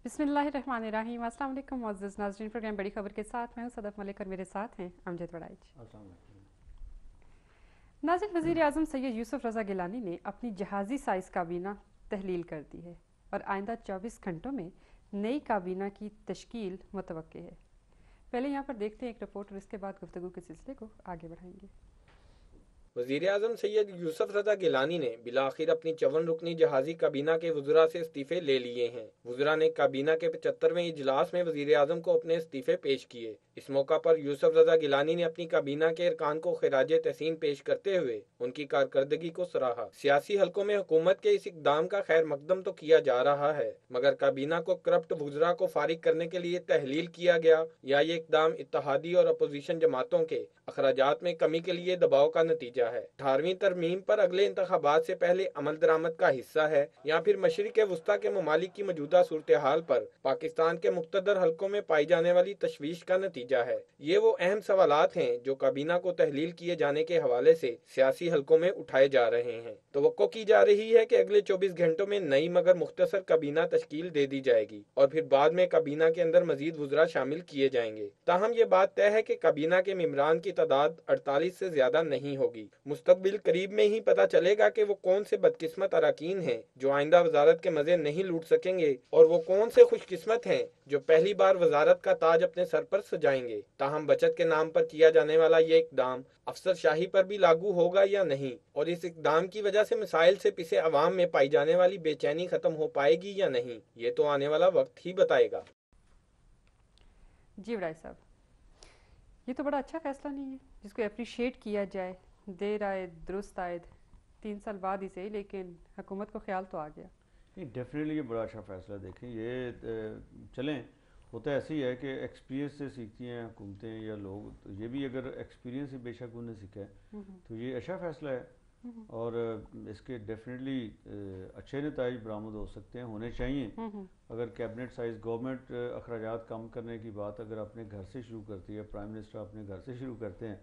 बिस्मिल्लाहिर्रहमानिर्रहीम। अस्सलाम वालेकुम मुअज़्ज़िज़ नाज़रीन, प्रोग्राम बड़ी खबर के साथ मैं हूं सदफ मलिक और मेरे साथ हैं अमजद वड़ाइच। नाज़रीन, वज़ीर आज़म सैयद यूसुफ रज़ा गिलानी ने अपनी जहाज़ी साइज़ काबीना तहलील कर दी है और आइंदा 24 घंटों में नई काबीना की तश्कील मुतवक्के है। पहले यहाँ पर देखते हैं एक रिपोर्ट और इसके बाद गुफ्तगू के सिलसिले को आगे बढ़ाएंगे। वज़ीर आज़म सैयद यूसुफ रज़ा गिलानी ने बिलाखिर अपनी 54 रुकनी जहाज़ी काबीना के वज़रा से इस्तीफ़े ले लिए हैं। वज़रा ने काबीना के 75वें इजलास में वज़ीर आज़म को अपने इस्तीफ़े पेश किए। इस मौका पर यूसुफ रज़ा गिलानी ने अपनी काबीना के अरकान को खिराज तहसीन पेश करते हुए उनकी कारकर्दगी को सराहा। सियासी हलकों में हुकूमत के इस इकदाम का खैर मकदम तो किया जा रहा है, मगर काबीना को करप्ट वज़रा को फारिग करने के लिए तहलील किया गया या ये इकदाम इत्तेहादी और अपोजिशन जमातों के अखराजात में कमी के लिए दबाव का नतीजा है। 18वीं तरमीम पर अगले इंतखाबात से पहले अमल दरामद का हिस्सा है या फिर मशरिक वस्ता के ममालिक की मौजूदा सूरत हाल पर पाकिस्तान के मुख्तदर हलकों में पाई जाने वाली तशवीश का नतीजा है। ये वो अहम सवालात हैं जो काबीना को तहलील किए जाने के हवाले से सियासी हलकों में उठाए जा रहे हैं। तवक्को की जा रही है कि अगले 24 घंटों में नई मगर मुख्तसर काबीना तश्कील दे दी जाएगी और फिर बाद में काबीना के अंदर मजीद वज़रा शामिल किए जाएंगे। ताहम ये बात तय है कि काबीना के मेंबरान की तादाद 48 से ज्यादा नहीं होगी। मुस्तकबिल करीब में ही पता चलेगा कि वो कौन से बदकिस्मत अरकान हैं जो आइंदा वजारत के मजे नहीं लूट सकेंगे और वो कौन से खुशकिस्मत हैं जो पहली बार वजारत का ताज अपने सर पर सजाएंगे। ताहम बचत के नाम पर किया जाने वाला ये इकदाम अफसरशाही पर भी लागू होगा या नहीं और इस इकदाम की वजह से मिसाइल से पिसे अवाम में पाई जाने वाली बेचैनी खत्म हो पाएगी या नहीं, ये तो आने वाला वक्त ही बताएगा। जी वड़ाई साहब, ये तो बड़ा अच्छा फैसला नहीं है जिसको अप्रिशिएट किया जाए। देर आए दुरुस्त आयद, 3 साल बाद ही सही, लेकिन हुकूमत को ख्याल तो आ गया। नहीं, डेफिनेटली ये बड़ा अच्छा फैसला। देखें, ये चलें, होता ऐसे ही है कि एक्सपीरियंस से सीखती हैं हुकूमतें या लोग, तो ये भी अगर एक्सपीरियंस से बेशक उन्हें सीखा है तो ये अच्छा फैसला है और इसके डेफिनेटली अच्छे नताइज बरामद हो सकते हैं, होने चाहिए। अगर कैबिनेट साइज़ गवर्नमेंट अखराजात कम करने की बात अगर अपने घर से शुरू करती है, प्राइम मिनिस्टर अपने घर से शुरू करते हैं,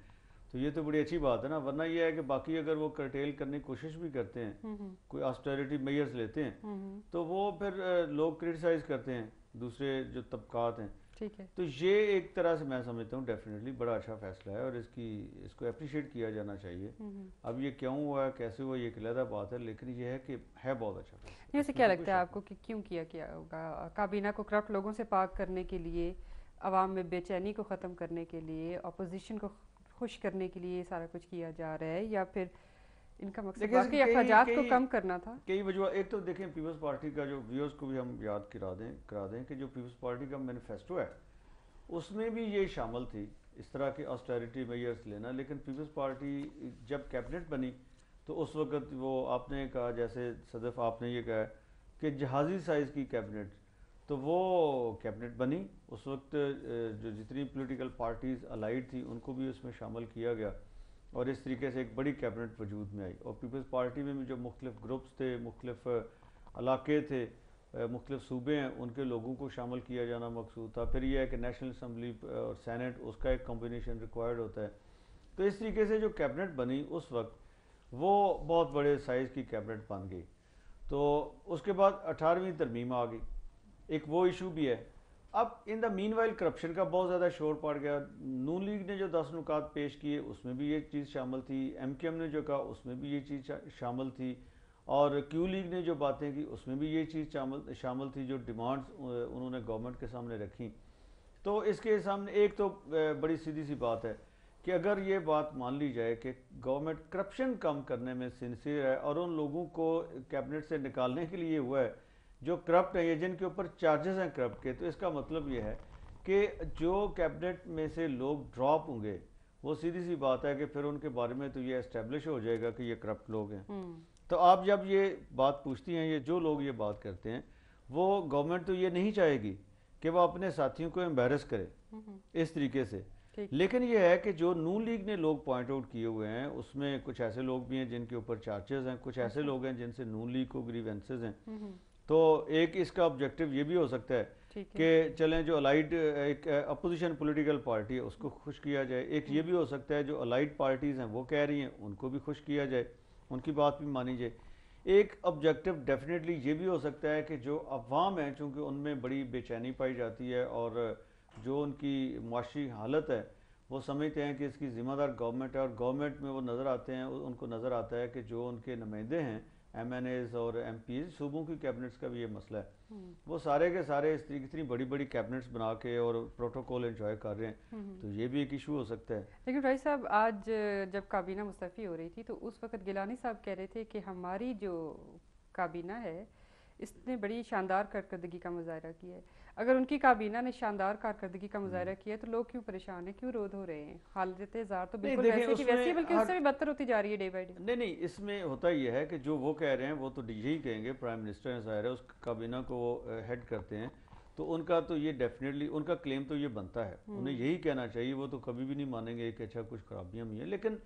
तो ये तो बड़ी अच्छी बात है ना। वरना ये है कि बाकी अगर वो कर्टेल करने की कोशिश भी करते हैं, कोई ऑस्टेरिटी मेजर्स लेते हैं, तो वो फिर लोग क्रिटिसाइज करते हैं, दूसरे जो तबकात हैं। ठीक है, तो ये एक तरह से मैं समझता हूँ डेफिनेटली बड़ा अच्छा फैसला है और इसको अप्रिशिएट किया जाना चाहिए। अब ये क्यों हुआ, कैसे हुआ, ये एक अलग बात है, लेकिन ये है कि है बहुत अच्छा फैसला। वैसे क्या लगता है आपको कि क्यों किया होगा? काबीना को करप्ट लोगों से पाक करने के लिए, अवाम में बेचैनी को ख़त्म करने के लिए, अपोजिशन को खुश करने के लिए सारा कुछ किया जा रहा है, या फिर इनका मकसद वाकई अखराजात को कम करना था? कई वजह। एक तो देखें, पीपल्स पार्टी का जो व्यूअर्स को भी हम याद करा दें कि जो पीपल्स पार्टी का मैनिफेस्टो है उसमें भी ये शामिल थी, इस तरह के ऑस्टेरिटी मेजर्स लेना। लेकिन पीपल्स पार्टी जब कैबिनेट बनी तो उस वक्त वो आपने कहा, जैसे सदफ आपने ये कहा कि जहाज़ी साइज़ की कैबिनेट, तो वो कैबिनेट बनी। उस वक्त जो जितनी पॉलिटिकल पार्टीज़ अलाइड थी उनको भी उसमें शामिल किया गया और इस तरीके से एक बड़ी कैबिनेट वजूद में आई। और पीपल्स पार्टी में भी जो मुख्तलिफ ग्रुप्स थे, मुख्तलिफ इलाके थे, मुख्तलिफ सूबे हैं, उनके लोगों को शामिल किया जाना मकसूद था। फिर यह है कि नेशनल असम्बली और सैनेट, उसका एक कॉम्बिनेशन रिक्वायर्ड होता है। तो इस तरीके से जो कैबिनेट बनी उस वक्त वो बहुत बड़े साइज़ की कैबिनेट बन गई। तो उसके बाद 18वीं तरमीम आ गई, एक वो इशू भी है। अब in the mean while corruption का बहुत ज़्यादा शोर पड़ गया। नून लीग ने जो 10 नुकात पेश किए उसमें भी ये चीज़ शामिल थी, MKM ने जो कहा उसमें भी ये चीज़ शामिल थी, और क्यू लीग ने जो बातें की उसमें भी ये चीज़ शामिल थी, जो डिमांड्स उन्होंने गवर्नमेंट के सामने रखी। तो इसके सामने एक तो बड़ी सीधी सी बात है कि अगर ये बात मान ली जाए कि गवर्नमेंट करप्शन कम करने में सिंसियर है और उन लोगों को कैबिनेट से निकालने के लिए हुआ है जो करप्ट है या जिनके ऊपर चार्जेस हैं करप्ट के, तो इसका मतलब ये है कि जो कैबिनेट में से लोग ड्रॉप होंगे, वो सीधी सी बात है कि फिर उनके बारे में तो ये एस्टेब्लिश हो जाएगा कि ये करप्ट लोग हैं। तो आप जब ये बात पूछती हैं, ये जो लोग ये बात करते हैं, वो गवर्नमेंट तो ये नहीं चाहेगी कि वो अपने साथियों को एम्बेरस करे इस तरीके से। लेकिन ये है कि जो नून लीग ने लोग पॉइंट आउट किए हुए हैं उसमें कुछ ऐसे लोग भी हैं जिनके ऊपर चार्जेस हैं, कुछ ऐसे लोग हैं जिनसे नून लीग को ग्रीवेंसेज हैं। तो एक इसका ऑब्जेक्टिव ये भी हो सकता है कि चलें जो अलाइड एक अपोजिशन पॉलिटिकल पार्टी है उसको खुश किया जाए। एक ये भी हो सकता है जो अलाइड पार्टीज़ हैं वो कह रही हैं उनको भी खुश किया जाए, उनकी बात भी मानी जाए। एक ऑब्जेक्टिव डेफिनेटली ये भी हो सकता है कि जो अवाम है चूँकि उनमें बड़ी बेचैनी पाई जाती है और जो उनकी मुआशी हालत है वो समझते हैं कि इसकी ज़िम्मेदार गवर्नमेंट है और गवर्नमेंट में वो नज़र आते हैं, उनको नज़र आता है कि जो उनके नुमाइंदे हैं MNAs और MPs सूबों की कैबिनेट्स का भी ये मसला है, वो सारे के सारे इस तरीके इतनी बड़ी बड़ी कैबिनेट्स बना के और प्रोटोकॉल एंजॉय कर रहे हैं, तो ये भी एक इशू हो सकता है। लेकिन भाई साहब आज जब काबीना मुस्तफ़ी हो रही थी तो उस वक्त गिलानी साहब कह रहे थे कि हमारी जो काबीना है इसने बड़ी शानदार कारकर्दगी का मुजाहरा किया है। अगर उनकी काबीना ने शानदार कारकर्दगी का मुजाहरा किया है तो लोग क्यों परेशान हैं, क्यों रोध हो रहे हैं? हालत जार तो बिल्कुल वैसे की वैसी, बल्कि उससे भी बदतर होती जा रही है डे बाई डे। नहीं, इसमें होता यह है कि जो वो कह रहे हैं वो तो यही कहेंगे, प्राइम मिनिस्टर हैं ज़ाहिर है, उस काबीना को वो हेड करते हैं, तो उनका तो ये डेफिनेटली उनका क्लेम तो ये बनता है, उन्हें यही कहना चाहिए, वो तो कभी भी नहीं मानेंगे कि अच्छा कुछ खराबियाँ भी हैं। लेकिन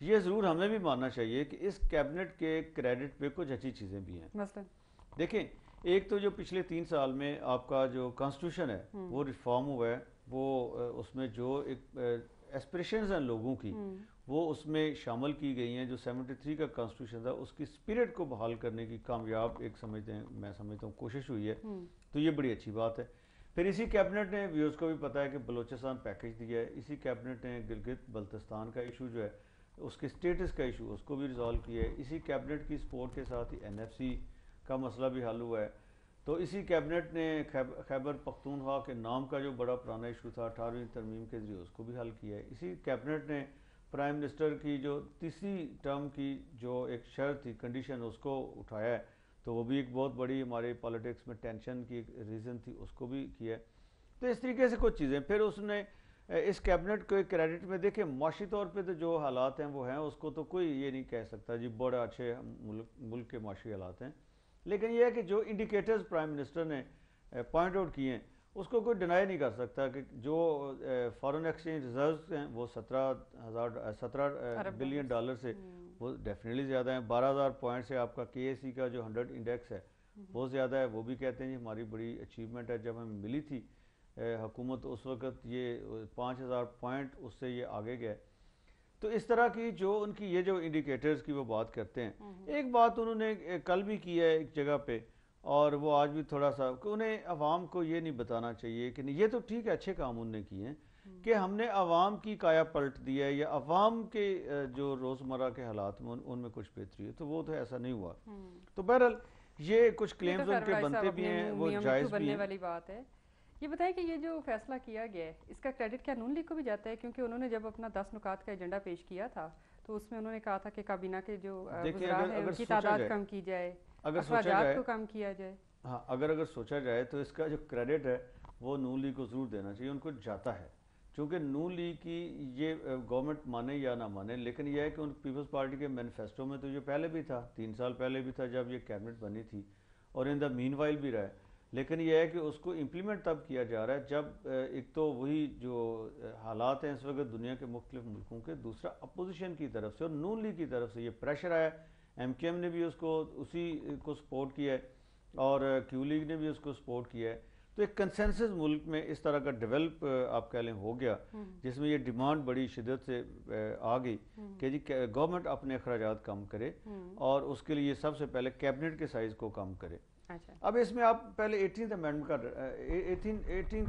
ये ज़रूर हमें भी मानना चाहिए कि इस कैबिनेट के क्रेडिट पे कुछ अच्छी चीज़ें भी हैं। मसलन देखें, एक तो जो पिछले 3 साल में आपका जो कॉन्स्टिट्यूशन है वो रिफॉर्म हुआ है, वो उसमें जो एक एस्पिरेशंस हैं लोगों की वो उसमें शामिल की गई हैं। जो 73 का कॉन्स्टिट्यूशन था उसकी स्पिरिट को बहाल करने की कामयाब एक समझते हैं, मैं समझता हूँ कोशिश हुई है, तो ये बड़ी अच्छी बात है। फिर इसी कैबिनेट ने व्यूज़ को भी पता है कि बलोचिस्तान पैकेज दिया है, इसी कैबिनेट ने गिलगित बल्तिस्तान का इशू जो है उसके स्टेटस का इशू उसको भी रिजॉल्व किया है, इसी कैबिनेट की सपोर्ट के साथ ही NFC का मसला भी हल हुआ है। तो इसी कैबिनेट ने खैबर पख्तूनख्वा के नाम का जो बड़ा पुराना इशू था 18वीं तरमीम के ज़रिए उसको भी हल किया है। इसी कैबिनेट ने प्राइम मिनिस्टर की जो तीसरी टर्म की जो एक शर्त थी, कंडीशन, उसको उठाया है, तो वो भी एक बहुत बड़ी हमारे पॉलिटिक्स में टेंशन की एक रीज़न थी, उसको भी किया है। तो इस तरीके से कुछ चीज़ें फिर उसने इस कैबिनेट को एक क्रेडिट में देखे, माशी तौर पे तो जो हालात हैं वो हैं, उसको तो कोई ये नहीं कह सकता जी बड़े अच्छे मुल्क के माशी हालात हैं, लेकिन यह है कि जो इंडिकेटर्स प्राइम मिनिस्टर ने पॉइंट आउट किए हैं उसको कोई डिनाई नहीं कर सकता कि जो फॉरेन एक्सचेंज रिजर्व्स हैं वो 17 बिलियन डॉलर से वो डेफिनेटली ज़्यादा है। 12,000 पॉइंट से आपका KSE का जो 100 इंडेक्स है बहुत ज़्यादा है, वो भी कहते हैं जी हमारी बड़ी अचीवमेंट है। जब हमें मिली थी हुकूमत उस वक्त ये 5,000 पॉइंट उससे ये आगे गया। तो इस तरह की जो उनकी ये जो इंडिकेटर्स की वो बात करते हैं। एक बात उन्होंने कल भी की है एक जगह पे, और वो आज भी थोड़ा सा कि उन्हें अवाम को ये नहीं बताना चाहिए कि नहीं, ये तो ठीक है अच्छे काम उन्होंने किए हैं कि हमने अवाम की काया पलट दिया है या अवाम के जो रोज़मर्रा के हालात में उनमें कुछ बेहतरी है, तो वो तो ऐसा नहीं हुआ। तो बहरहाल ये कुछ क्लेम्स उनके बनते भी हैं, वो जायज़ भी हैं। वाली बात है। ये बताएं कि ये जो फैसला किया गया है इसका क्रेडिट क्या नून लीग को भी जाता है? क्योंकि उन्होंने जब अपना 10 नुकात का एजेंडा पेश किया था तो उसमें उन्होंने कहा था कि काबीना के जो वज़रा हैं उनकी तादाद कम की जाए, अखराजात को कम किया जाए। हाँ, अगर सोचा जाए तो इसका जो क्रेडिट है वो नून लीग को ज़रूर देना चाहिए, उनको जाता है। चूँकि नून लीग की ये गवर्नमेंट माने या ना माने, लेकिन यह है कि उन पीपल्स पार्टी के मैनिफेस्टो में तो ये पहले भी था, 3 साल पहले भी था जब ये कैबिनेट बनी थी, और इन द मीनवाइल भी रहा है। लेकिन यह है कि उसको इम्प्लीमेंट तब किया जा रहा है जब एक तो वही जो हालात हैं इस वक्त दुनिया के मुख्तलिफ मुल्कों के, दूसरा अपोजिशन की तरफ से और नून लीग की तरफ से ये प्रेशर आया। MKM ने भी उसको उसी को सपोर्ट किया है और Q लीग ने भी उसको सपोर्ट किया है। तो एक कंसेंसस मुल्क में इस तरह का डेवलप आप कह लें हो गया, जिसमें ये डिमांड बड़ी शिद्दत से आ गई कि जी गवर्नमेंट अपने अखराजात कम करे और उसके लिए सबसे पहले कैबिनेट के साइज़ को कम करे। अच्छा। अब इसमें आप पहले 18th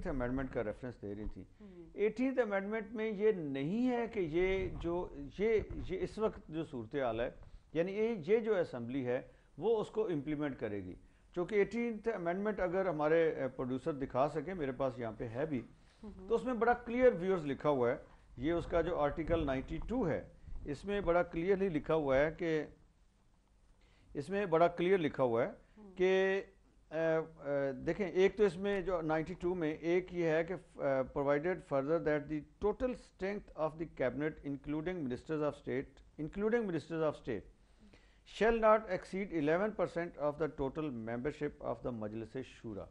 अमेंडमेंट का रेफरेंस दे रही थी। 18th अमेंडमेंट में ये नहीं है कि ये इस वक्त जो सूरत हाल है, यानी ये जो असम्बली है वो उसको इम्प्लीमेंट करेगी। चूँकि 18th अमेंडमेंट अगर हमारे प्रोड्यूसर दिखा सके, मेरे पास यहाँ पे है भी, तो उसमें बड़ा क्लियर व्यूअर्स लिखा हुआ है। ये उसका जो आर्टिकल 92 है इसमें बड़ा क्लियरली लिखा हुआ है कि इसमें बड़ा क्लियर लिखा हुआ है कि देखें, एक तो इसमें जो 92 में एक ये है कि provided further that the total strength of the cabinet including ministers of state shall not exceed 11% of the total membership of the मजलिस शूरा।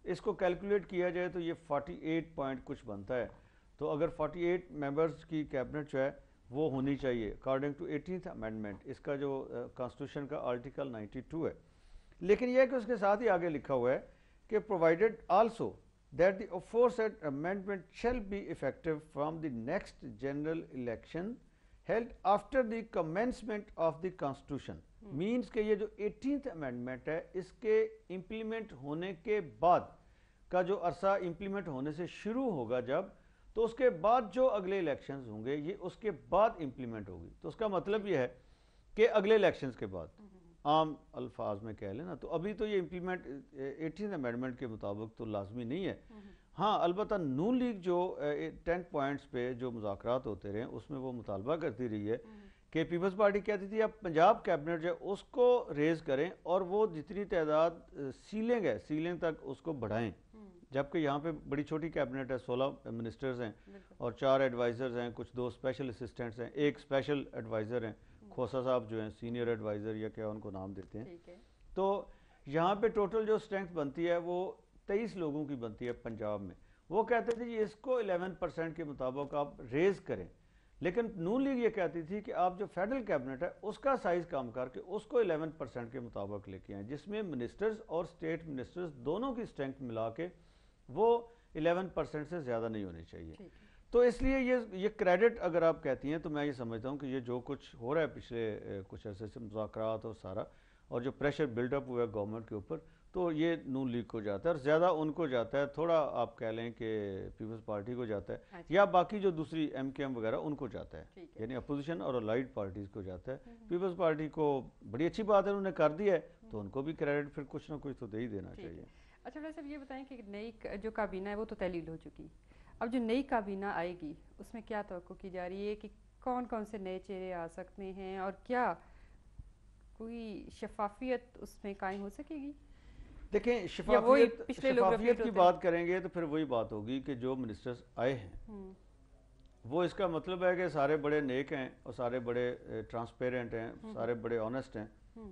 इसको कैलकुलेट किया जाए तो ये 48 पॉइंट कुछ बनता है। तो अगर 48 मेंबर्स की कैबिनेट जो है वो होनी चाहिए अकॉर्डिंग टू 18th अमेंडमेंट, इसका जो कॉन्स्टिट्यूशन का आर्टिकल 92 है। लेकिन यह है कि उसके साथ ही आगे लिखा हुआ है कि provided also that the aforesaid amendment shall be effective from the next general election held after the commencement of the constitution means के ये जो 18th अमेंडमेंट है इसके इम्प्लीमेंट होने के बाद का जो अरसा इम्प्लीमेंट होने से शुरू होगा जब, तो उसके बाद जो अगले इलेक्शंस होंगे ये उसके बाद इम्प्लीमेंट होगी। तो उसका मतलब ये है कि अगले इलेक्शंस के बाद, आम अल्फाज में कह लें ना, तो अभी तो ये इम्प्लीमेंट 18th अमेंडमेंट के मुताबिक तो लाजमी नहीं है। हाँ, अलबत्ता नून लीग जो 10 पॉइंट्स पे जो मुज़ाकरात होते रहे उसमें वो मुतालबा करती रही है कि पीपल्स पार्टी कहती थी आप पंजाब कैबिनेट जो उसको रेज करें और वो जितनी तादाद सीलिंग है सीलिंग तक उसको बढ़ाएं, जबकि यहाँ पे बड़ी छोटी कैबिनेट है, 16 मिनिस्टर्स हैं और 4 एडवाइज़र्स हैं, कुछ 2 स्पेशल असिस्टेंट्स हैं, एक स्पेशल एडवाइज़र हैं, खोसा साहब जो हैं सीनियर एडवाइज़र या क्या उनको नाम देते हैं। तो यहाँ पे टोटल जो स्ट्रेंथ बनती है वो 23 लोगों की बनती है पंजाब में। वो कहते थे कि इसको 11% के मुताबिक आप रेज करें, लेकिन नून लीग ये कहती थी कि आप जो फेडरल कैबिनेट है उसका साइज कम करके उसको 11% के मुताबिक लेके आए, जिसमें मिनिस्टर्स और स्टेट मिनिस्टर्स दोनों की स्ट्रेंथ मिला के वो 11% से ज़्यादा नहीं होनी चाहिए। तो इसलिए ये क्रेडिट अगर आप कहती हैं तो मैं ये समझता हूँ कि ये जो कुछ हो रहा है पिछले कुछ अर्से से मुज़ाकरात और सारा, और जो प्रेशर बिल्डअप हुआ है गवर्नमेंट के ऊपर, तो ये नून लीग को जाता है और ज़्यादा उनको जाता है, थोड़ा आप कह लें कि पीपल्स पार्टी को जाता है या बाकी जो दूसरी MKM वगैरह उनको जाता है, यानी अपोजिशन और अलाइड पार्टीज़ को जाता है। पीपल्स पार्टी को बड़ी अच्छी बात है उन्होंने कर दिया है, तो उनको भी क्रेडिट फिर कुछ ना कुछ तो दे ही देना चाहिए। अच्छा वैसे ये बताएं कि नई जो काबीना है वो तो तहलील हो चुकी, अब जो नई काबीना आएगी उसमें क्या तवक्को की जा रही है कि कौन कौन से नए चेहरे आ सकते हैं और क्या कोई शफाफियत उसमें कायम हो सकेगी? देखें, शफाफियत की बात करेंगे तो फिर वही बात होगी कि जो मिनिस्टर्स आए हैं वो इसका मतलब है कि सारे बड़े नेक हैं और सारे बड़े ट्रांसपेरेंट हैं, सारे बड़े ऑनेस्ट हैं,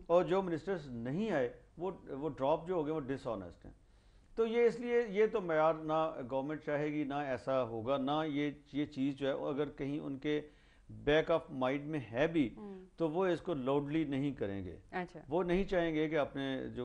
और जो मिनिस्टर्स नहीं आए वो ड्रॉप जो हो गए वो डिसऑनेस्ट हैं। तो ये इसलिए ये तो मयार ना गवर्नमेंट चाहेगी ना ऐसा होगा, ना ये चीज़ जो है अगर कहीं उनके बैक ऑफ माइंड में है भी तो वो इसको लाउडली नहीं करेंगे। अच्छा। वो नहीं चाहेंगे कि अपने जो